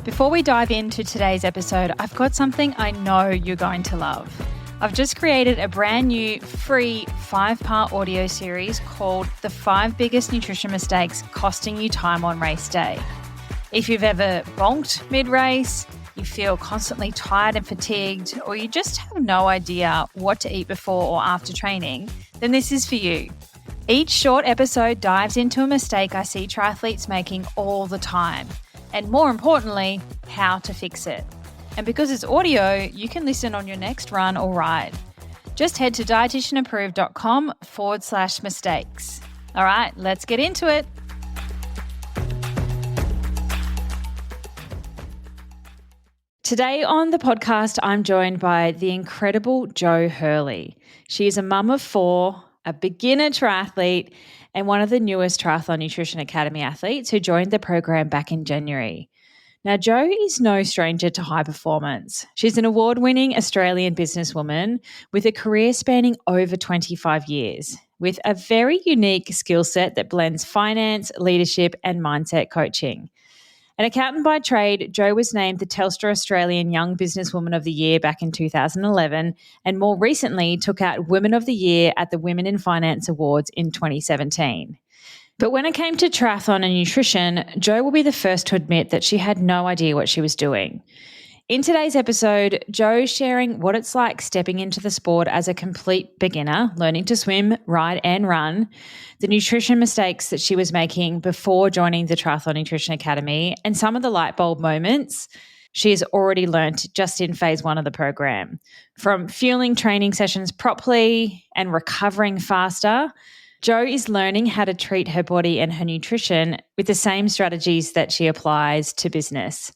Before we dive into today's episode, I've got something I know you're going to love. I've just created a brand new free 5-part audio series called The 5 Biggest Nutrition Mistakes Costing You Time on Race Day. If you've ever bonked mid-race, you feel constantly tired and fatigued, or you just have no idea what to eat before or after training, then this is for you. Each short episode dives into a mistake I see triathletes making all the time, and more importantly, how to fix it. And because it's audio, you can listen on your next run or ride. Just head to dietitianapproved.com/mistakes. All right, let's get into it. Today on the podcast, I'm joined by the incredible Jo Hurley. She is a mum of 4, a beginner triathlete, and one of the newest Triathlon Nutrition Academy athletes who joined the program back in January. Now, Jo is no stranger to high performance. She's an award-winning Australian businesswoman with a career spanning over 25 years, with a very unique skill set that blends finance, leadership, and mindset coaching. An accountant by trade, Jo was named the Telstra Australian Young Businesswoman of the Year back in 2011, and more recently took out Women of the Year at the Women in Finance Awards in 2017. But when it came to triathlon and nutrition, Jo will be the first to admit that she had no idea what she was doing. In today's episode, Jo's sharing what it's like stepping into the sport as a complete beginner, learning to swim, ride and run, the nutrition mistakes that she was making before joining the Triathlon Nutrition Academy, and some of the light bulb moments she has already learnt just in phase 1 of the program. From fueling training sessions properly and recovering faster, Jo is learning how to treat her body and her nutrition with the same strategies that she applies to business.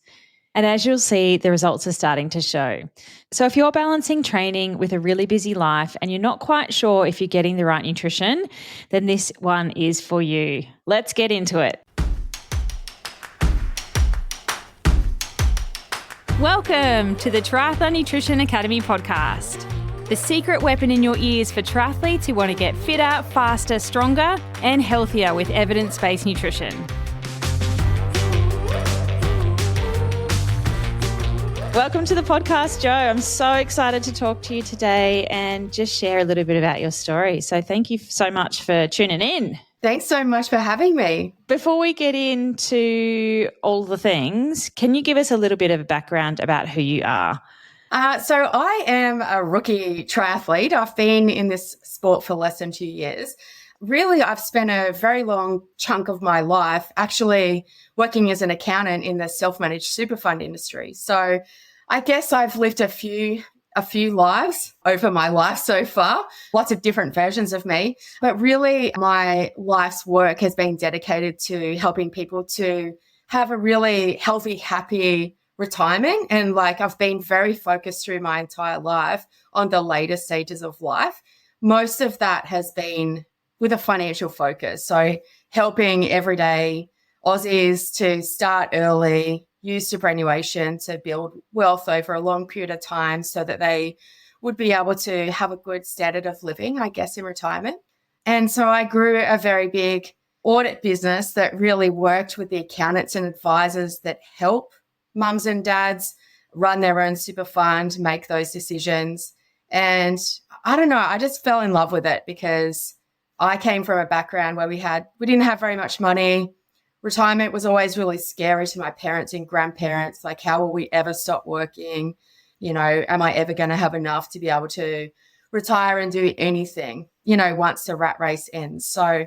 And as you'll see, the results are starting to show. So if you're balancing training with a really busy life and you're not quite sure if you're getting the right nutrition, then this one is for you. Let's get into it. Welcome to the Triathlon Nutrition Academy podcast. The secret weapon in your ears for triathletes who want to get fitter, faster, stronger, and healthier with evidence-based nutrition. Welcome to the podcast, Jo. I'm so excited to talk to you today and just share a little bit about your story. So thank you so much for tuning in. Thanks so much for having me. Before we get into all the things, can you give us a little bit of a background about who you are? So I am a rookie triathlete. I've been in this sport for less than 2 years. Really, I've spent a very long chunk of my life actually working as an accountant in the self-managed super fund industry. So I guess I've lived a few lives over my life so far, lots of different versions of me. But really, my life's work has been dedicated to helping people to have a really healthy, happy retirement. And I've been very focused through my entire life on the later stages of life. Most of that has been with a financial focus. So helping everyday Aussies to start early, use superannuation to build wealth over a long period of time so that they would be able to have a good standard of living, I guess, in retirement. And so I grew a very big audit business that really worked with the accountants and advisors that help mums and dads run their own super fund, make those decisions. And I don't know, I just fell in love with it because I came from a background where we didn't have very much money. Retirement was always really scary to my parents and grandparents. How will we ever stop working? Am I ever going to have enough to be able to retire and do anything, once the rat race ends? So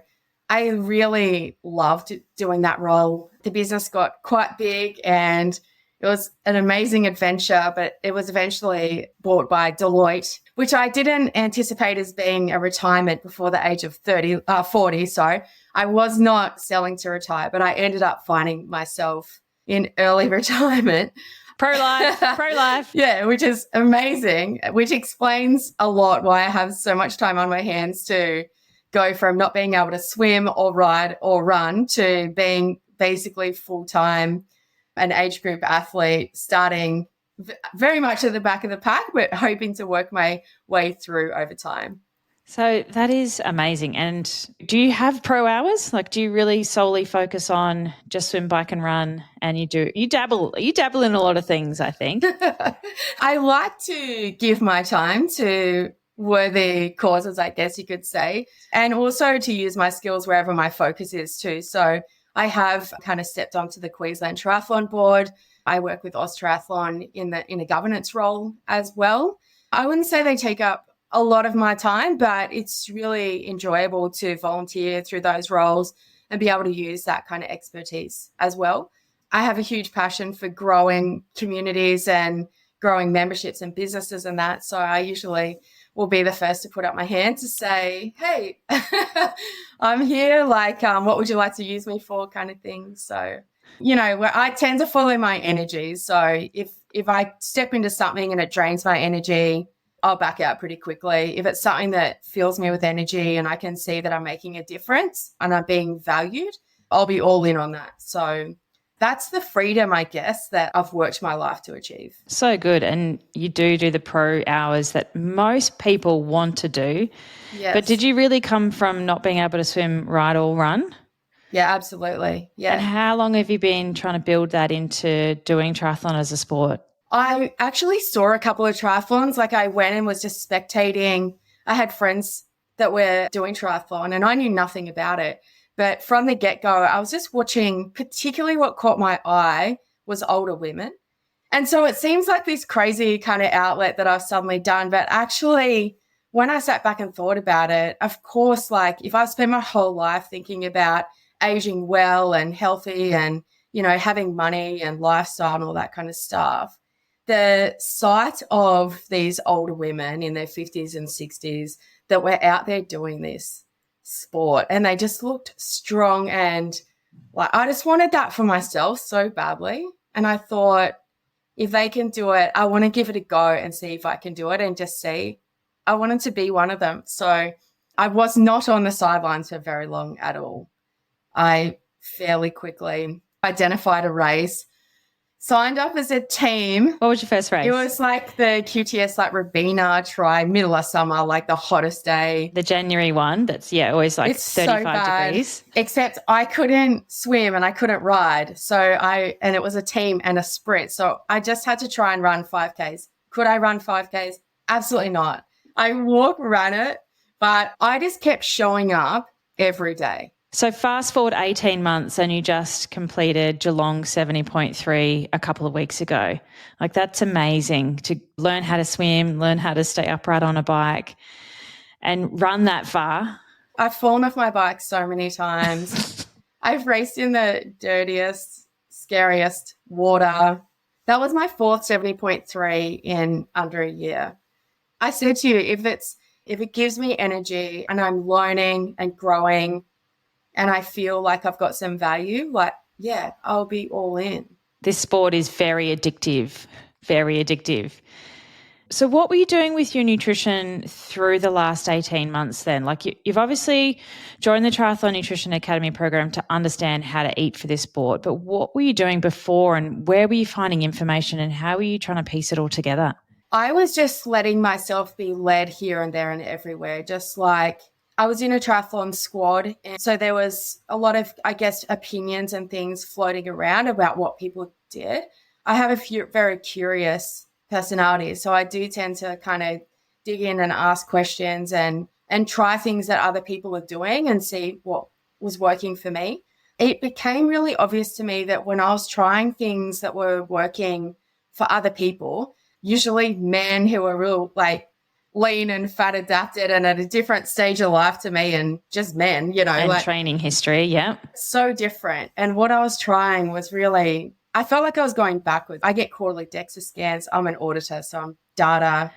I really loved doing that role. The business got quite big and it was an amazing adventure, but it was eventually bought by Deloitte, which I didn't anticipate as being a retirement before the age of 40. So I was not selling to retire, but I ended up finding myself in early retirement. Pro-life. Yeah, which is amazing, which explains a lot why I have so much time on my hands to go from not being able to swim or ride or run to being basically full-time an age group athlete, starting very much at the back of the pack, but hoping to work my way through over time. So that is amazing. And do you have pro hours? Like, do you really solely focus on just swim, bike, and run? And you dabble in a lot of things, I think. I like to give my time to worthy causes, I guess you could say, and also to use my skills wherever my focus is too. So I have kind of stepped onto the Queensland Triathlon Board. I work with Triathlon in a governance role as well. I wouldn't say they take up a lot of my time, but it's really enjoyable to volunteer through those roles and be able to use that kind of expertise as well. I have a huge passion for growing communities and growing memberships and businesses and that. So I usually will be the first to put up my hand to say, hey, I'm here. Like, what would you like to use me for, kind of thing. So, where I tend to follow my energy. So if I step into something and it drains my energy, I'll back out pretty quickly. If it's something that fills me with energy and I can see that I'm making a difference and I'm being valued, I'll be all in on that. So that's the freedom, I guess, that I've worked my life to achieve. So good. And you do the pro hours that most people want to do. Yes. But did you really come from not being able to swim, ride, or run? Yeah, absolutely. Yeah. And how long have you been trying to build that into doing triathlon as a sport? I actually saw a couple of triathlons. Like, I went and was just spectating. I had friends that were doing triathlon and I knew nothing about it. But from the get-go, I was just watching, particularly what caught my eye was older women. And so it seems like this crazy kind of outlet that I've suddenly done. But actually, when I sat back and thought about it, of course, like, if I've spent my whole life thinking about aging well and healthy and, having money and lifestyle and all that kind of stuff, the sight of these older women in their 50s and 60s that were out there doing this sport and they just looked strong, and like, I just wanted that for myself so badly. And I thought, if they can do it, I want to give it a go and see if I can do it and just see. I wanted to be one of them. So I was not on the sidelines for very long at all. I fairly quickly identified a race, signed up as a team. What was your first race? It was like the QTS, like Rabina middle of summer, like the hottest day. The January one, that's, always like it's 35 so bad, degrees. Except I couldn't swim and I couldn't ride. And it was a team and a sprint. So I just had to try and run 5Ks. Could I run 5Ks? Absolutely not. I ran it, but I just kept showing up every day. So fast forward 18 months and you just completed Geelong 70.3 a couple of weeks ago. Like, that's amazing to learn how to swim, learn how to stay upright on a bike and run that far. I've fallen off my bike so many times. I've raced in the dirtiest, scariest water. That was my fourth 70.3 in under a year. I said to you, if it gives me energy and I'm learning and growing and I feel like I've got some value, like, yeah, I'll be all in. This sport is very addictive, very addictive. So what were you doing with your nutrition through the last 18 months then? Like, you've obviously joined the Triathlon Nutrition Academy program to understand how to eat for this sport, but what were you doing before and where were you finding information and how were you trying to piece it all together? I was just letting myself be led here and there and everywhere, just like I was in a triathlon squad. And so there was a lot of, I guess, opinions and things floating around about what people did. I have a few very curious personalities, so I do tend to kind of dig in and ask questions and try things that other people are doing and see what was working for me. It became really obvious to me that when I was trying things that were working for other people, usually men who are real like lean and fat adapted and at a different stage of life to me, and just men, and like training history, yeah. So different. And what I was trying was really, I felt like I was going backwards. I get quarterly DEXA scans. I'm an auditor, so I'm a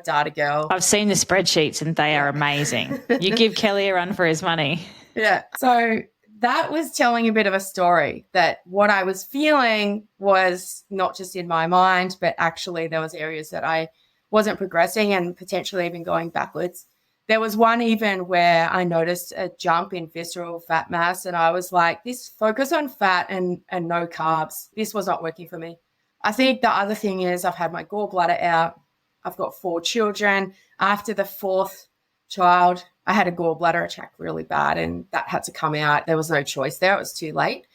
data girl. I've seen the spreadsheets and they are amazing. You give Kelly a run for his money. Yeah. So that was telling a bit of a story that what I was feeling was not just in my mind, but actually there was areas that I wasn't progressing and potentially even going backwards. There was one even where I noticed a jump in visceral fat mass and I was like, this focus on fat and no carbs, this was not working for me. I think the other thing is I've had my gallbladder out. I've got 4 children. After the 4th child. I had a gallbladder attack really bad and that had to come out. There was no choice there. It was too late.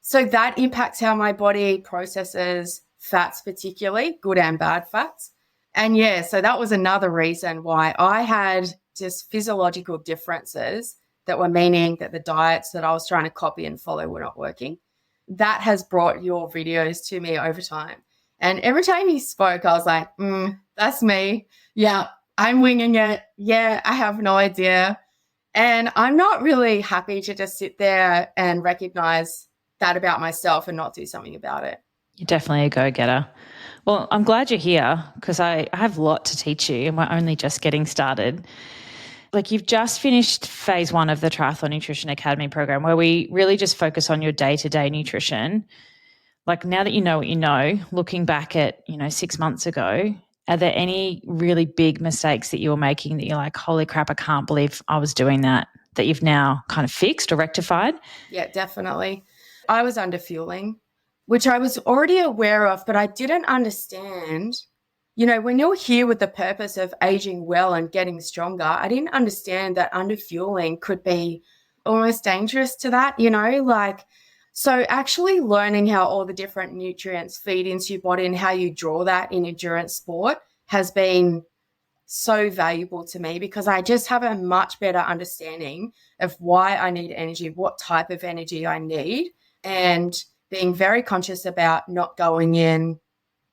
So that impacts how my body processes fats, particularly good and bad fats. And yeah, so that was another reason why I had just physiological differences that were meaning that the diets that I was trying to copy and follow were not working. That has brought your videos to me over time. And every time you spoke, I was like, that's me. Yeah, I'm winging it. Yeah, I have no idea. And I'm not really happy to just sit there and recognize that about myself and not do something about it. You're definitely a go-getter. Well, I'm glad you're here because I have a lot to teach you and we're only just getting started. Like you've just finished phase 1 of the Triathlon Nutrition Academy program where we really just focus on your day-to-day nutrition. Like now that you know what you know, looking back at, 6 months ago, are there any really big mistakes that you were making that you're like, holy crap, I can't believe I was doing that you've now kind of fixed or rectified? Yeah, definitely. I was under fueling, which I was already aware of, but I didn't understand. When you're here with the purpose of aging well and getting stronger, I didn't understand that under fueling could be almost dangerous to that, so actually learning how all the different nutrients feed into your body and how you draw that in endurance sport has been so valuable to me because I just have a much better understanding of why I need energy, what type of energy I need, and being very conscious about not going in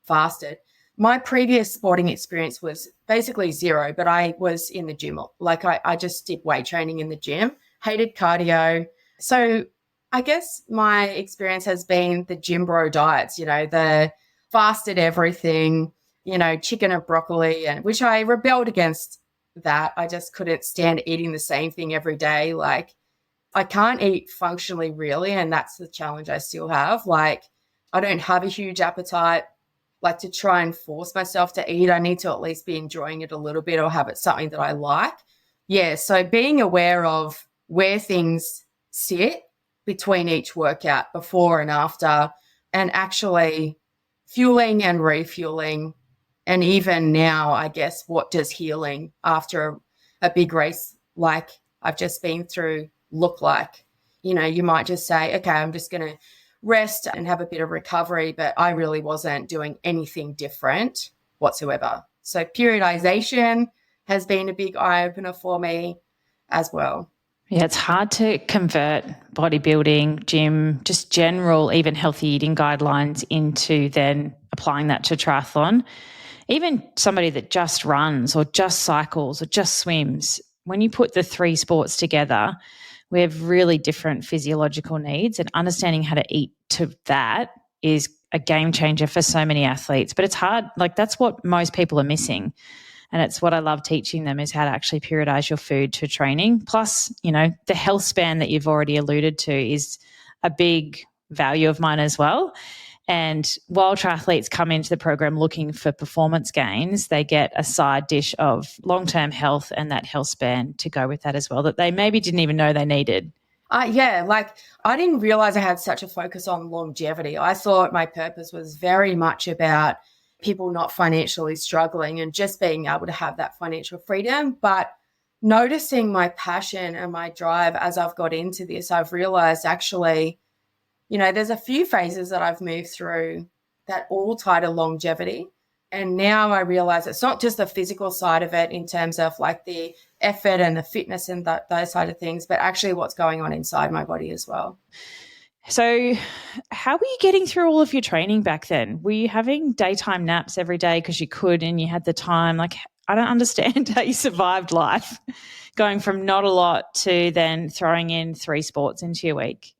fasted. My previous sporting experience was basically zero, but I was in the gym. Like I just did weight training in the gym, hated cardio. So I guess my experience has been the gym bro diets, the fasted everything, chicken and broccoli, and which I rebelled against that. I just couldn't stand eating the same thing every day. Like I can't eat functionally really, and that's the challenge I still have. Like I don't have a huge appetite. Like to try and force myself to eat, I need to at least be enjoying it a little bit or have it something that I like. Yeah, so being aware of where things sit between each workout, before and after, and actually fueling and refueling. And even now, I guess, what does healing after a big race like I've just been through look like? You might just say, okay, I'm just going to rest and have a bit of recovery, but I really wasn't doing anything different whatsoever. So periodization has been a big eye-opener for me as well. Yeah, it's hard to convert bodybuilding, gym, just general, even healthy eating guidelines into then applying that to triathlon. Even somebody that just runs or just cycles or just swims, when you put the 3 sports together, we have really different physiological needs, and understanding how to eat to that is a game changer for so many athletes. But it's hard. Like that's what most people are missing. And it's what I love teaching them is how to actually periodize your food to training. Plus, the health span that you've already alluded to is a big value of mine as well. And while triathletes come into the program looking for performance gains, they get a side dish of long-term health and that health span to go with that as well, that they maybe didn't even know they needed. Yeah, like I didn't realize I had such a focus on longevity. I thought my purpose was very much about people not financially struggling and just being able to have that financial freedom. But noticing my passion and my drive as I've got into this, I've realized actually, there's a few phases that I've moved through that all tie to longevity. And now I realize it's not just the physical side of it in terms of like the effort and the fitness and those side of things, but actually what's going on inside my body as well. So how were you getting through all of your training back then? Were you having daytime naps every day because you could and you had the time? Like, I don't understand how you survived life going from not a lot to then throwing in 3 sports into your week.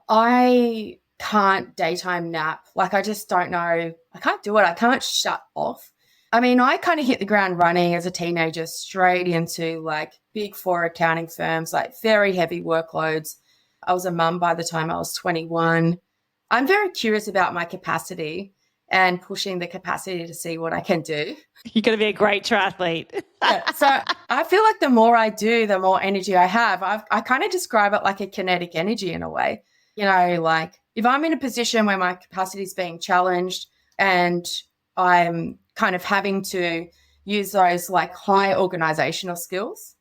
I can't daytime nap. Like, I just don't know. I can't do it. I can't shut off. I mean, I kind of hit the ground running as a teenager straight into like big 4 accounting firms, like very heavy workloads. I was a mum by the time I was 21. I'm very curious about my capacity and pushing the capacity to see what I can do. You're going to be a great triathlete. Yeah, so I feel like the more I do, the more energy I have. I kind of describe it like a kinetic energy in a way. Like if I'm in a position where my capacity is being challenged and I'm kind of having to use those like high organizational skills,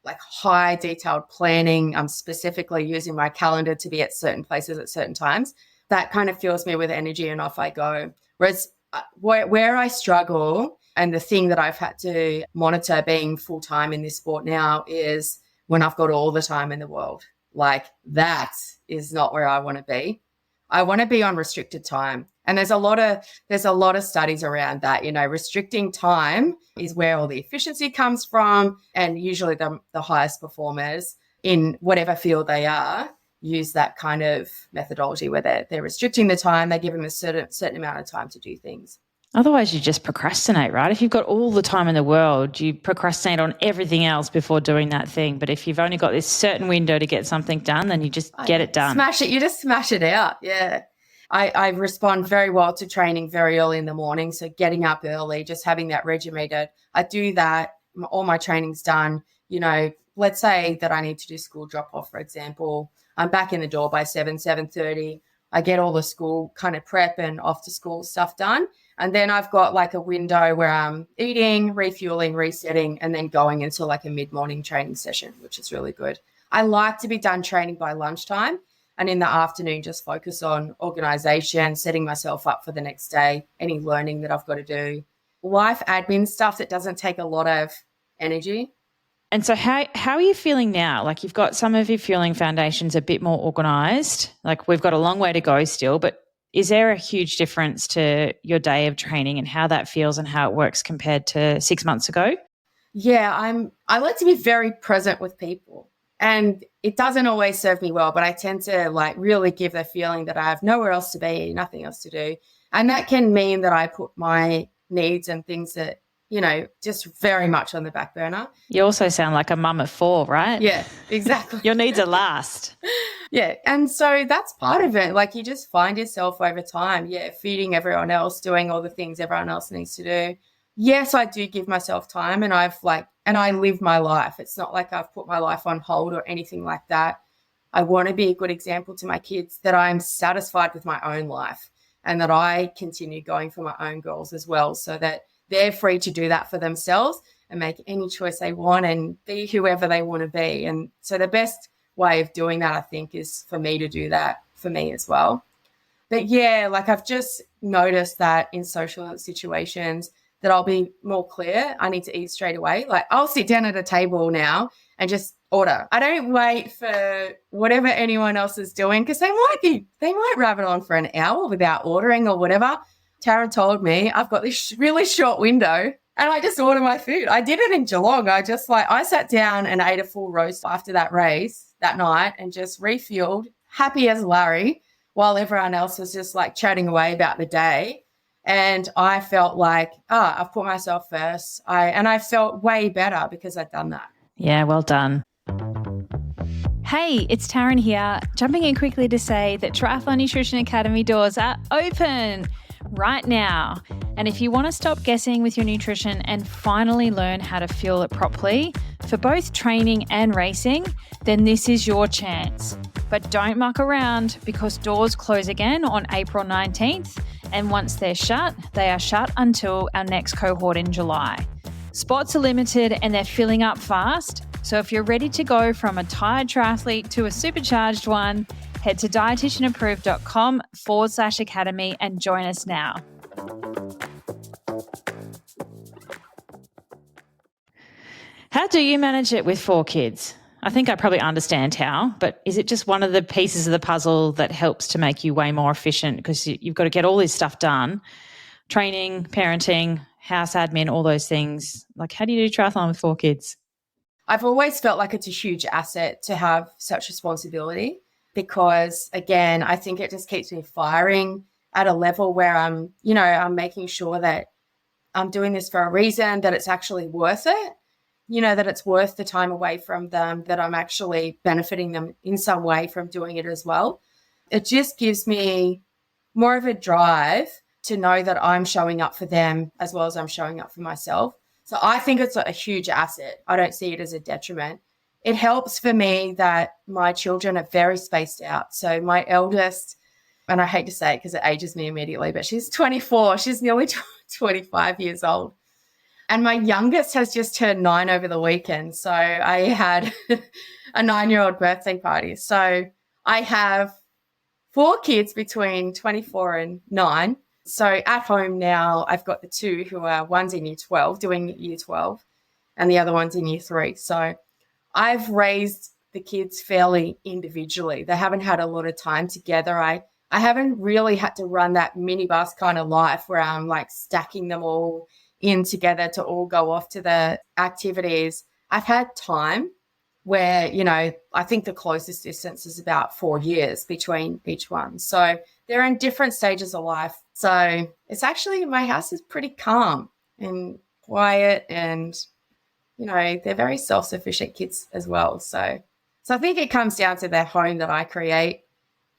like high detailed planning. I'm specifically using my calendar to be at certain places at certain times. That kind of fills me with energy and off I go. Whereas where I struggle and the thing that I've had to monitor being full time in this sport now is when I've got all the time in the world. Like that is not where I want to be. I want to be on restricted time. And there's a lot of studies around that. Restricting time is where all the efficiency comes from. And usually the highest performers in whatever field they are use that kind of methodology where they're restricting the time. They give them a certain amount of time to do things. Otherwise, you just procrastinate, right? If you've got all the time in the world, you procrastinate on everything else before doing that thing. But if you've only got this certain window to get something done, then you just get it done. Smash it. You just smash it out. Yeah. I respond very well to training very early in the morning. So getting up early, just having that regimented. I do that. All my training's done. Let's say that I need to do school drop off, for example. I'm back in the door by 7:30. I get all the school kind of prep and off to school stuff done. And then I've got like a window where I'm eating, refueling, resetting, and then going into like a mid-morning training session, which is really good. I like to be done training by lunchtime, and in the afternoon just focus on organization, setting myself up for the next day, any learning that I've got to do, life admin stuff that doesn't take a lot of energy. And so how are you feeling now? Like you've got some of your fueling foundations a bit more organized. Like we've got a long way to go still, but is there a huge difference to your day of training and how that feels and how it works compared to 6 months ago? Yeah, I like to be very present with people, and it doesn't always serve me well, but I tend to like really give the feeling that I have nowhere else to be, nothing else to do. And that can mean that I put my needs and things that, just very much on the back burner. You also sound like a mum of 4, right? Yeah, exactly. Your needs are last. Yeah. And so that's part of it. Like you just find yourself over time, feeding everyone else, doing all the things everyone else needs to do. Yes, I do give myself time and I live my life. It's not like I've put my life on hold or anything like that. I want to be a good example to my kids that I'm satisfied with my own life and that I continue going for my own goals as well, so that they're free to do that for themselves and make any choice they want and be whoever they want to be. And so the best way of doing that, I think, is for me to do that for me as well. But yeah, like I've just noticed that in social situations that I'll be more clear. I need to eat straight away. Like I'll sit down at a table now and just order. I don't wait for whatever anyone else is doing because they might rabbit on for an hour without ordering or whatever. Tara told me I've got this really short window and I just order my food. I did it in Geelong. I sat down and ate a full roast after that race that night and just refueled, happy as Larry, while everyone else was just like chatting away about the day. And I felt like, I've put myself first. I felt way better because I'd done that. Yeah, well done. Hey, it's Taryn here, jumping in quickly to say that Triathlon Nutrition Academy doors are open right now. And if you want to stop guessing with your nutrition and finally learn how to fuel it properly for both training and racing, then this is your chance. But don't muck around because doors close again on April 19th. And once they're shut, they are shut until our next cohort in July. Spots are limited and they're filling up fast. So if you're ready to go from a tired triathlete to a supercharged one, head to dietitianapproved.com/academy and join us now. How do you manage it with 4 kids? I think I probably understand how, but is it just one of the pieces of the puzzle that helps to make you way more efficient because you've got to get all this stuff done? Training, parenting, house admin, all those things. Like, how do you do triathlon with 4 kids? I've always felt like it's a huge asset to have such responsibility because, again, I think it just keeps me firing at a level where I'm making sure that I'm doing this for a reason, that it's actually worth it, that it's worth the time away from them, that I'm actually benefiting them in some way from doing it as well. It just gives me more of a drive to know that I'm showing up for them as well as I'm showing up for myself. So I think it's a huge asset. I don't see it as a detriment. It helps for me that my children are very spaced out. So my eldest, and I hate to say it because it ages me immediately, but she's 24. She's nearly 25 years old. And my youngest has just turned 9 over the weekend. So I had a 9-year-old birthday party. So I have 4 kids between 24 and 9. So at home now, I've got the 2 who are, one's in year 12, doing year 12, and the other one's in year 3. So I've raised the kids fairly individually. They haven't had a lot of time together. I haven't really had to run that minibus kind of life where I'm like stacking them all in together to all go off to the activities. I've had time where, I think the closest distance is about 4 years between each one. So they're in different stages of life. So it's actually, my house is pretty calm and quiet, and, they're very self-sufficient kids as well. So I think it comes down to the home that I create,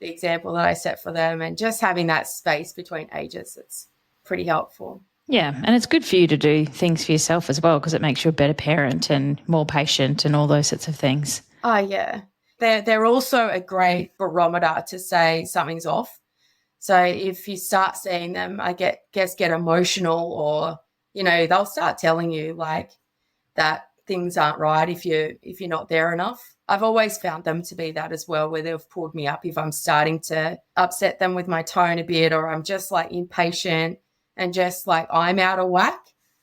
the example that I set for them, and just having that space between ages. It's pretty helpful. Yeah, and it's good for you to do things for yourself as well, because it makes you a better parent and more patient and all those sorts of things. Oh, yeah. They're also a great barometer to say something's off. So if you start seeing them, get emotional, or, they'll start telling you like that things aren't right if you're not there enough. I've always found them to be that as well, where they've pulled me up if I'm starting to upset them with my tone a bit, or I'm just like impatient and just like I'm out of whack.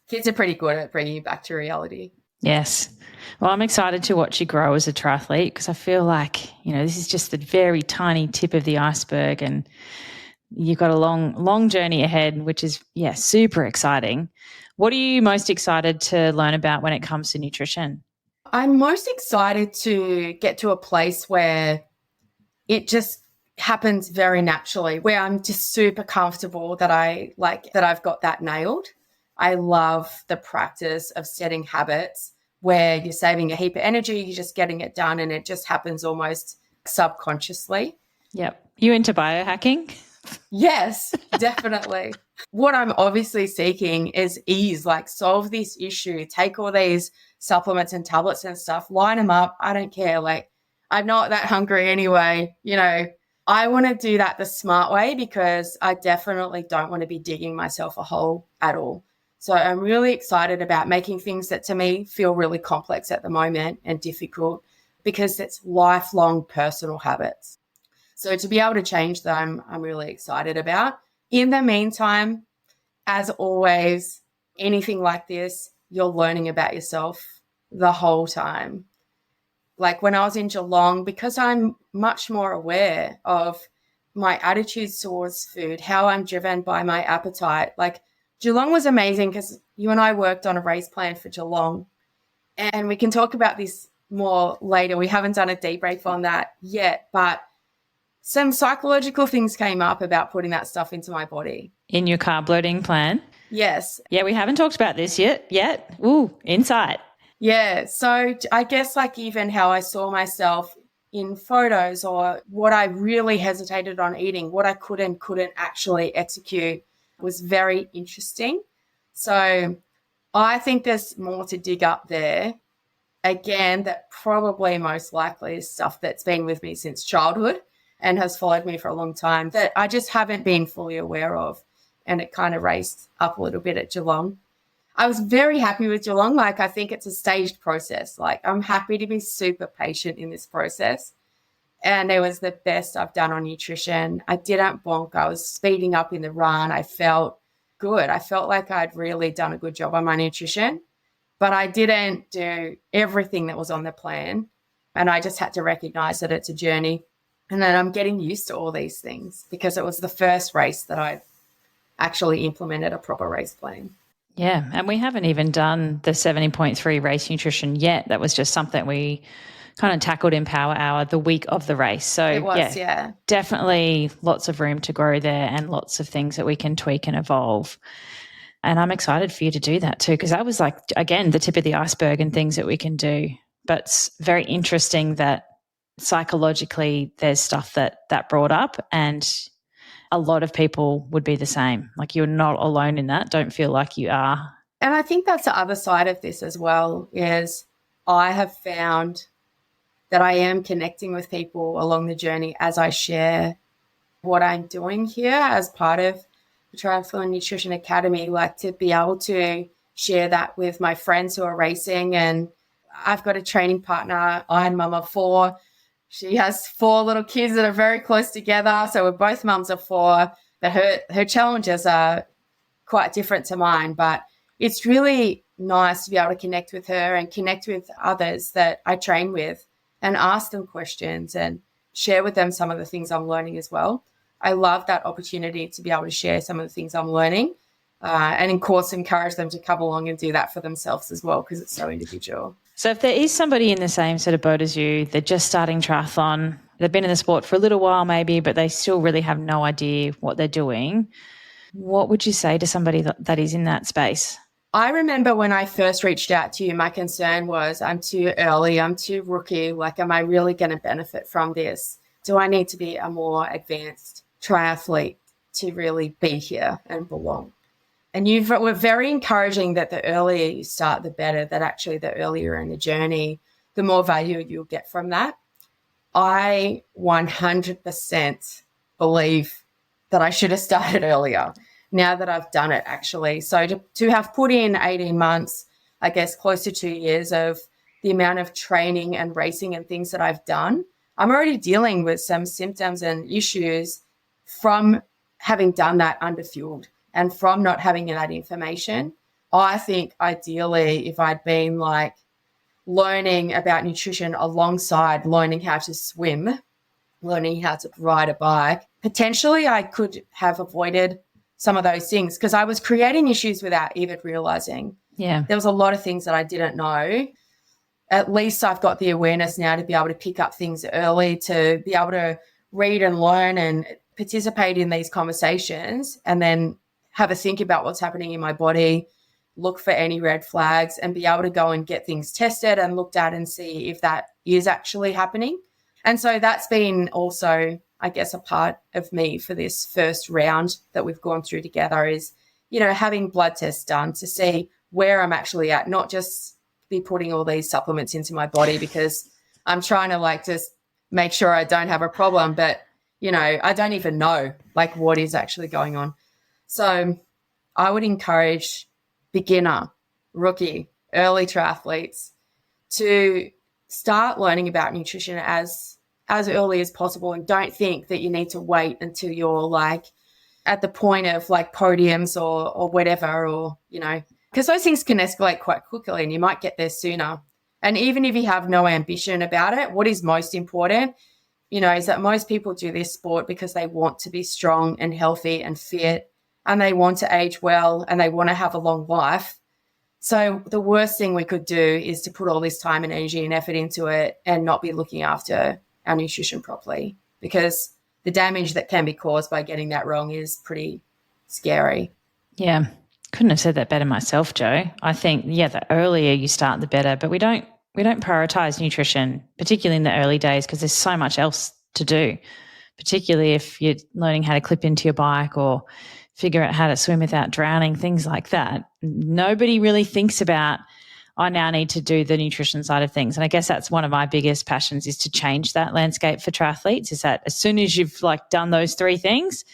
Kids are pretty good at bringing you back to reality. Yes. Well, I'm excited to watch you grow as a triathlete, because I feel like, this is just the very tiny tip of the iceberg, and you've got a long journey ahead, which is, super exciting. What are you most excited to learn about when it comes to nutrition? I'm most excited to get to a place where it just happens very naturally, where I'm just super comfortable that I've got that nailed. I love the practice of setting habits where you're saving a heap of energy, you're just getting it done, and it just happens almost subconsciously. Yep. You into biohacking? Yes, definitely. What I'm obviously seeking is ease, like solve this issue, take all these supplements and tablets and stuff, line them up. I don't care. Like, I'm not that hungry anyway. I want to do that the smart way, because I definitely don't want to be digging myself a hole at all. So I'm really excited about making things that to me feel really complex at the moment and difficult, because it's lifelong personal habits. So to be able to change them, I'm really excited about. In the meantime, as always, anything like this, you're learning about yourself the whole time. Like when I was in Geelong, because I'm much more aware of my attitudes towards food, how I'm driven by my appetite. Like Geelong was amazing, because you and I worked on a race plan for Geelong, and we can talk about this more later. We haven't done a debrief on that yet, but some psychological things came up about putting that stuff into my body. In your carb loading plan? Yes. Yeah, we haven't talked about this yet. Ooh, insight. Yeah. So I guess like even how I saw myself in photos, or what I really hesitated on eating, what I could and couldn't actually execute, was very interesting. So I think there's more to dig up there. Again, that probably most likely is stuff that's been with me since childhood and has followed me for a long time that I just haven't been fully aware of. And it kind of raced up a little bit at Geelong. I was very happy with Geelong. Like, I think it's a staged process. Like, I'm happy to be super patient in this process. And it was the best I've done on nutrition. I didn't bonk. I was speeding up in the run. I felt good. I felt like I'd really done a good job on my nutrition, but I didn't do everything that was on the plan. And I just had to recognize that it's a journey. And then I'm getting used to all these things, because it was the first race that I actually implemented a proper race plan. Yeah, and we haven't even done the 70.3 race nutrition yet. That was just something we kind of tackled in Power Hour the week of the race. So it was, yeah, definitely lots of room to grow there, and lots of things that we can tweak and evolve. And I'm excited for you to do that too, because that was like, again, the tip of the iceberg and things that we can do. But it's very interesting that psychologically there's stuff that brought up, and a lot of people would be the same. Like, you're not alone in that. Don't feel like you are. And I think that's the other side of this as well, is I have found that I am connecting with people along the journey as I share what I'm doing here as part of the Triathlon Nutrition Academy, like to be able to share that with my friends who are racing. And I've got a training partner, Iron Mum of 4. She has 4 little kids that are very close together. So we're both mums of 4, but her challenges are quite different to mine. But it's really nice to be able to connect with her and connect with others that I train with and ask them questions and share with them some of the things I'm learning as well. I love that opportunity to be able to share some of the things I'm learning and, of course, encourage them to come along and do that for themselves as well because it's so individual. So if there is somebody in the same sort of boat as you, they're just starting triathlon, they've been in the sport for a little while maybe, but they still really have no idea what they're doing, what would you say to somebody that is in that space? I remember when I first reached out to you, my concern was I'm too early, I'm too rookie. Like, am I really going to benefit from this? Do I need to be a more advanced triathlete to really be here and belong? And you were very encouraging that the earlier you start, the better, that actually the earlier in the journey, the more value you'll get from that. I 100% believe that I should have started earlier now that I've done it, actually. So to have put in 18 months, I guess close to 2 years of the amount of training and racing and things that I've done, I'm already dealing with some symptoms and issues from having done that underfueled and from not having that information. I think ideally if I'd been like learning about nutrition alongside learning how to swim, learning how to ride a bike, potentially I could have avoided some of those things because I was creating issues without even realizing. Yeah. There was a lot of things that I didn't know. At least I've got the awareness now to be able to pick up things early, to be able to read and learn and participate in these conversations and then have a think about what's happening in my body, look for any red flags and be able to go and get things tested and looked at and see if that is actually happening. And so that's been also, I guess, a part of me for this first round that we've gone through together is, you know, having blood tests done to see where I'm actually at, not just be putting all these supplements into my body because I'm trying to like just make sure I don't have a problem, but, you know, I don't even know like what is actually going on. So I would encourage beginner, rookie, early triathletes to start learning about nutrition as early as possible and don't think that you need to wait until you're like at the point of like podiums or whatever, or, you know, because those things can escalate quite quickly and you might get there sooner. And even if you have no ambition about it, what is most important, you know, is that most people do this sport because they want to be strong and healthy and fit and they want to age well and they want to have a long life. So the worst thing we could do is to put all this time and energy and effort into it and not be looking after our nutrition properly, because the damage that can be caused by getting that wrong is pretty scary. Yeah. Couldn't have said that better myself, Jo. I think, yeah, the earlier you start, the better. But we don't prioritize nutrition, particularly in the early days, because there's so much else to do, particularly if you're learning how to clip into your bike or figure out how to swim without drowning, things like that. Nobody really thinks about, I now need to do the nutrition side of things. And I guess that's one of my biggest passions, is to change that landscape for triathletes, is that as soon as you've like done those 3 things,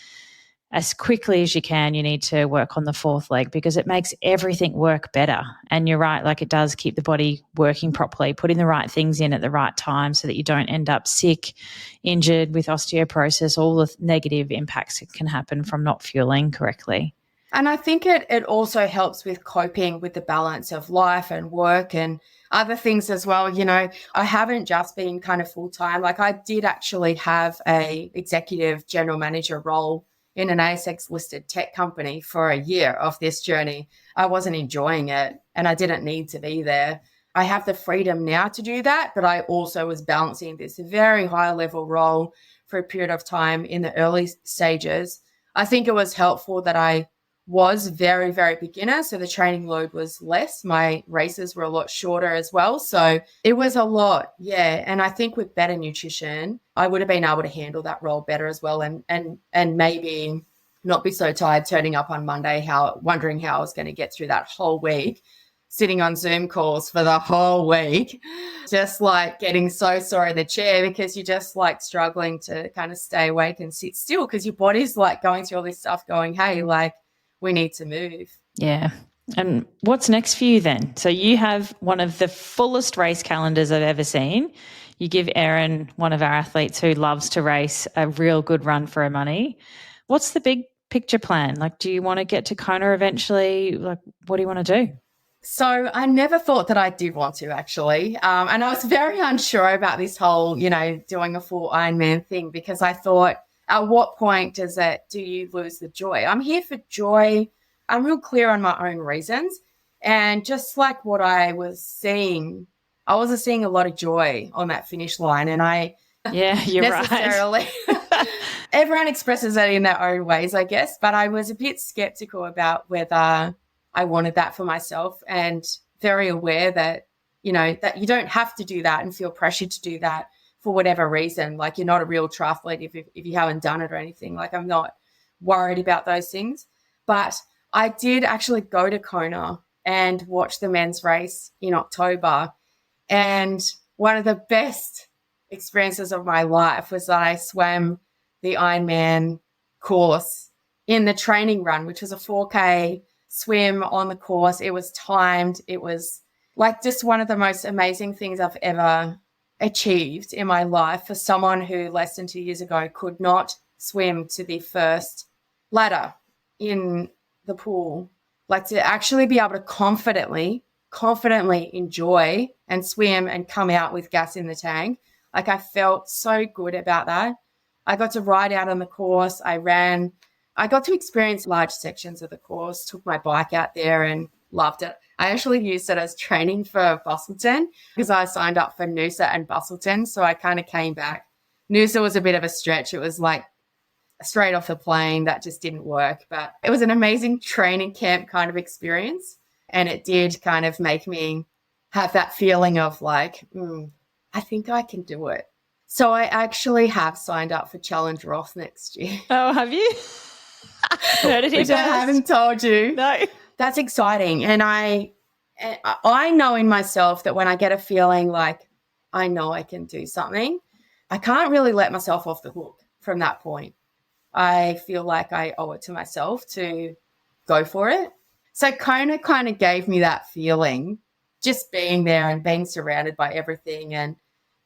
as quickly as you can, you need to work on the 4th leg, because it makes everything work better. And you're right, like it does keep the body working properly, putting the right things in at the right time so that you don't end up sick, injured with osteoporosis, all the negative impacts that can happen from not fueling correctly. And I think it also helps with coping with the balance of life and work and other things as well. You know, I haven't just been kind of full-time. Like I did actually have a executive general manager role in an ASX listed tech company for a year of this journey. I wasn't enjoying it and I didn't need to be there. I have the freedom now to do that, but I also was balancing this very high level role for a period of time in the early stages. I think it was helpful that I was very, very beginner. So the training load was less. My races were a lot shorter as well. So it was a lot. Yeah. And I think with better nutrition, I would have been able to handle that role better as well. And maybe not be so tired turning up on Monday, wondering how I was going to get through that whole week, sitting on Zoom calls for the whole week, just like getting so sore in the chair because you're just like struggling to kind of stay awake and sit still because your body's like going through all this stuff going, hey, like, we need to move. Yeah. And what's next for you then? So you have one of the fullest race calendars I've ever seen. You give Erin, one of our athletes who loves to race, a real good run for her money. What's the big picture plan? Like, do you want to get to Kona eventually? Like, what do you want to do? So I never thought that I did want to actually. And I was very unsure about this whole, doing a full Ironman thing because I thought, at what point do you lose the joy? I'm here for joy. I'm real clear on my own reasons. And just like what I wasn't seeing a lot of joy on that finish line. And I Yeah, you're necessarily, right. everyone expresses that in their own ways, I guess. But I was a bit skeptical about whether I wanted that for myself and very aware that, that you don't have to do that and feel pressured to do that for whatever reason. Like you're not a real triathlete if you haven't done it or anything. Like I'm not worried about those things. But I did actually go to Kona and watch the men's race in October. And one of the best experiences of my life was that I swam the Ironman course in the training run, which was a 4K swim on the course. It was timed. It was like just one of the most amazing things I've ever achieved in my life for someone who less than 2 years ago could not swim to the first ladder in the pool. Like to actually be able to confidently enjoy and swim and come out with gas in the tank. Like I felt so good about that. I got to ride out on the course. I got to experience large sections of the course, took my bike out there and loved it. I actually used it as training for Busselton because I signed up for Noosa and Busselton. So I kind of came back. Noosa was a bit of a stretch. It was like straight off the plane. That just didn't work. But it was an amazing training camp kind of experience. And it did kind of make me have that feeling of like, I think I can do it. So I actually have signed up for Challenge Roth next year. Oh, have you? Heard it here Which I haven't told you. No. That's exciting. And I know in myself that when I get a feeling like I know I can do something, I can't really let myself off the hook from that point. I feel like I owe it to myself to go for it. So Kona kind of gave me that feeling, just being there and being surrounded by everything. And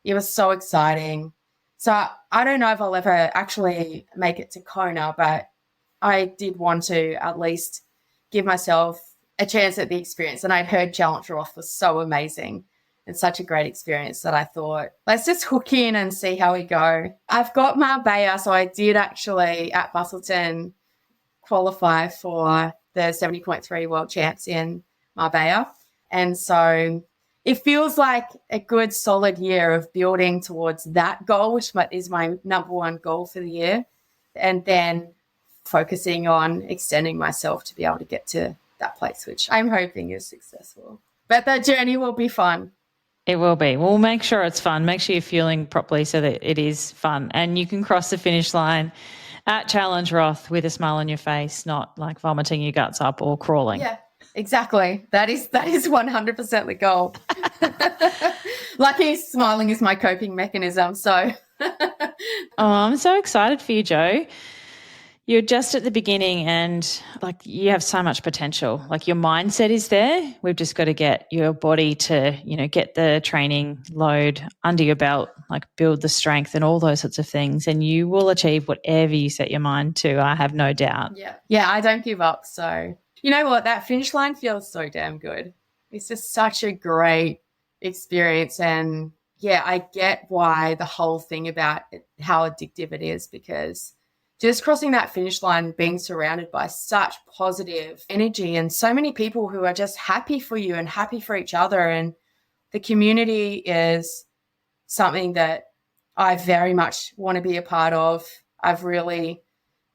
it was so exciting. So I don't know if I'll ever actually make it to Kona, but I did want to at least give myself a chance at the experience. And I'd heard Challenge Roth was so amazing and such a great experience that I thought, let's just hook in and see how we go. I've got Marbella, so I did actually at Busselton qualify for the 70.3 World Champs in Marbella. And so it feels like a good solid year of building towards that goal, which is my number one goal for the year. And then focusing on extending myself to be able to get to that place, which I'm hoping is successful. But that journey will be fun. It will be. We'll make sure it's fun. Make sure you're fueling properly so that it is fun. And you can cross the finish line at Challenge Roth with a smile on your face, not like vomiting your guts up or crawling. Yeah, exactly. That is 100% the goal. Lucky smiling is my coping mechanism. So I'm so excited for you, Jo. You're just at the beginning and like you have so much potential. Like your mindset is there. We've just got to get your body to, get the training load under your belt, like build the strength and all those sorts of things. And you will achieve whatever you set your mind to. I have no doubt. Yeah, I don't give up. So you know what? That finish line feels so damn good. It's just such a great experience. And yeah, I get why the whole thing about how addictive it is, because just crossing that finish line, being surrounded by such positive energy and so many people who are just happy for you and happy for each other. And the community is something that I very much want to be a part of. I've really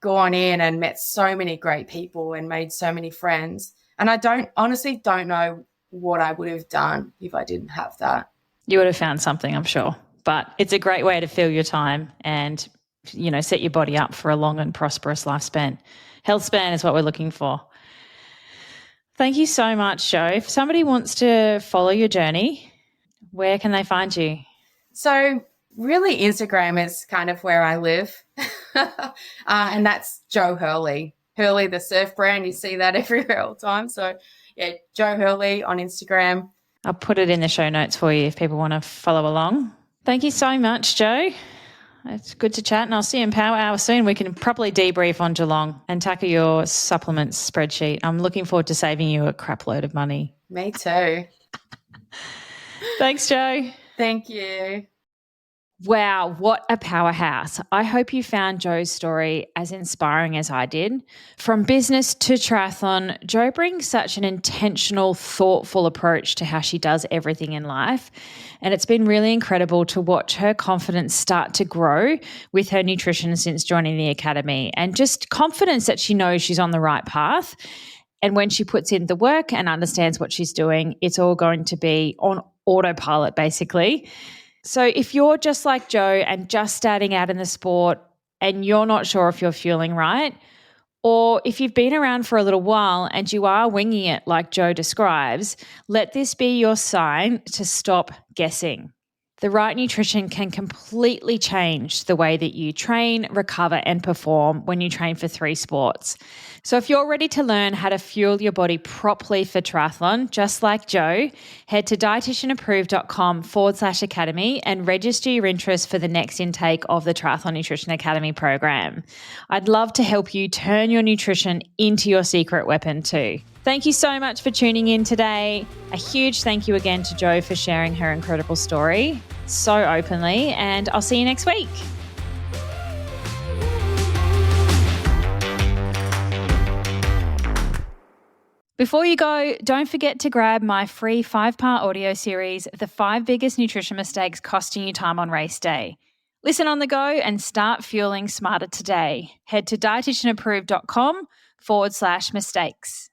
gone in and met so many great people and made so many friends. And I honestly don't know what I would have done if I didn't have that. You would have found something, I'm sure. But it's a great way to fill your time and set your body up for a long and prosperous lifespan. Health span is what we're looking for. Thank you so much, Jo. If somebody wants to follow your journey, where can they find you? So really Instagram is kind of where I live. And that's Jo Hurley. Hurley, the surf brand, you see that everywhere all the time. So Yeah, Jo Hurley on Instagram. I'll put it in the show notes for you if people want to follow along. Thank you so much, Jo. It's good to chat, and I'll see you in Power Hour soon. We can properly debrief on Geelong and tackle your supplements spreadsheet. I'm looking forward to saving you a crap load of money. Me too. Thanks, Jo. Thank you. Wow, what a powerhouse. I hope you found Jo's story as inspiring as I did. From business to triathlon, Jo brings such an intentional, thoughtful approach to how she does everything in life. And it's been really incredible to watch her confidence start to grow with her nutrition since joining the academy, and just confidence that she knows she's on the right path. And when she puts in the work and understands what she's doing, it's all going to be on autopilot, basically. So if you're just like Jo and just starting out in the sport and you're not sure if you're fueling right, or if you've been around for a little while and you are winging it like Jo describes, let this be your sign to stop guessing. The right nutrition can completely change the way that you train, recover, and perform when you train for 3 sports. So if you're ready to learn how to fuel your body properly for triathlon, just like Jo, head to dietitianapproved.com/academy and register your interest for the next intake of the Triathlon Nutrition Academy program. I'd love to help you turn your nutrition into your secret weapon too. Thank you so much for tuning in today. A huge thank you again to Jo for sharing her incredible story so openly, and I'll see you next week. Before you go, don't forget to grab my free 5-part audio series, The 5 Biggest Nutrition Mistakes Costing You Time on Race Day. Listen on the go and start fueling smarter today. Head to dietitianapproved.com/mistakes.